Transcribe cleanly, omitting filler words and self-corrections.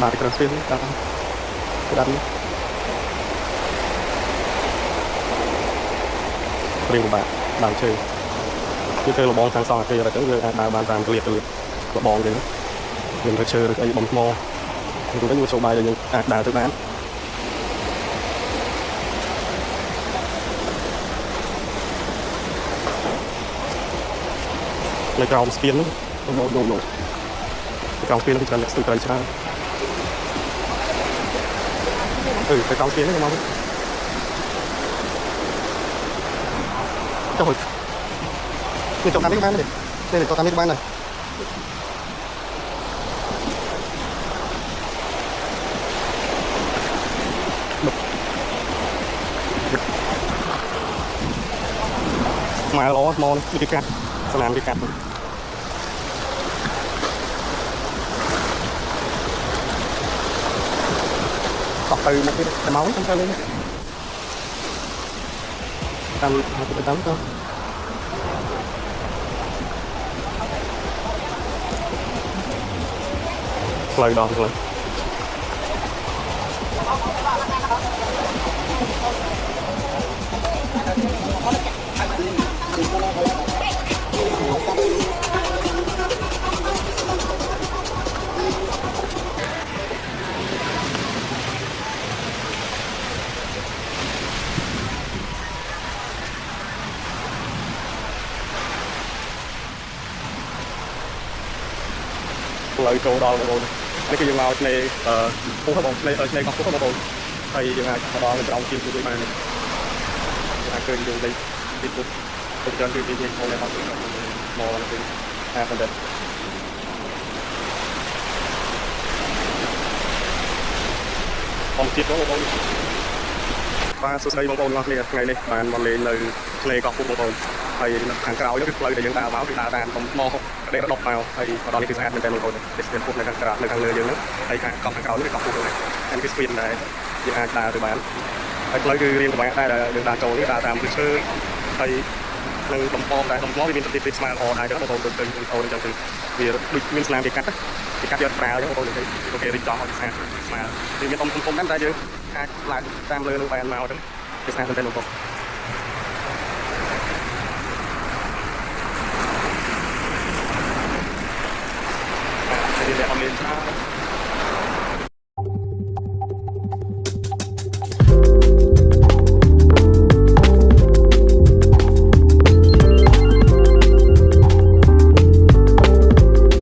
បាទក្រឹបស្ពានតាមក្តាប់នេះព្រៀងពិបាកដើមឈើគឺធ្វើលបងខាងសងអាគារទៅយើងអាចដើរបានតាមកលៀបលបងចឹងយើងទៅឈើឬអីបំថ្មគឺទៅចូលបាយយើងអាចដើរទៅបាននៅក្រោមស្ពាននោះនោះក្រោមស្ពាននោះច្រើនអ្នកស្ទូចត្រីច្រើនទៅក្រោមស្ពាននេះមកចុះនេះចុះតាមនេះបានទេនេះចុះតាមនេះបានហើយមកល្អថ្មនេះគេកាត់ស្នាមគេកាត់តោះទៅមកទៀតតែមកខ្ញុំទៅលេងតាមទៅផ្លូវដល់ផ្លូវចូលដល់បងប្អូននេះគឺយើងមកឆ្នេរពុះបងឆ្នេរកោះពុះបងប្អូនហើយយើងអាចមកដល់ក្រោមជើងជួយបានយើងអាចឃើញយើងលេងពីពុះទៅច្រើនគឺយើងចូលដល់មកគឺអាបណ្ឌិតបងជាតិបងប្អូនបាទសួស្តីបងប្អូនអរគ្នាថ្ងៃនេះបានមកលេងនៅឆ្នេរកោះពុះបងប្អូនហើយខាងក្រោយនេះគឺផ្លូវដែលយើងដើរមកគឺដើរតាមថ្មដេកដប់មកហើយមកដល់នេះគឺស្អាតមែនទែនបងប្អូននេះស្ពានពុះនៅខាងក្រៅនៅខាងលើយើងហ្នឹងហើយខាងក្រោយនេះគឺកោះពុះហ្នឹងហើយគឺស្ពានដែលយើងអាចដើរទៅបានហើយផ្លូវគឺរៀងពិបាកដែរយើងដើរចូលនេះដើរតាមឈើហើយនឹងដំបដែរដំបវាមានប្រតិទិស្មារតីដែរបងប្អូនទៅបងប្អូនអញ្ចឹងគឺវាដូចមានស្នាមគេកាត់យកប្រាអញ្ចឹងបងប្អូនគេរីកចំឲ្យស្អាតស្មារតីវាមានធំដែរតែយើងអាចឡើងតាមលើនឹងបានមកហ្នឹងគឺស្អាតមែនទែនបងប្អូនdia ambil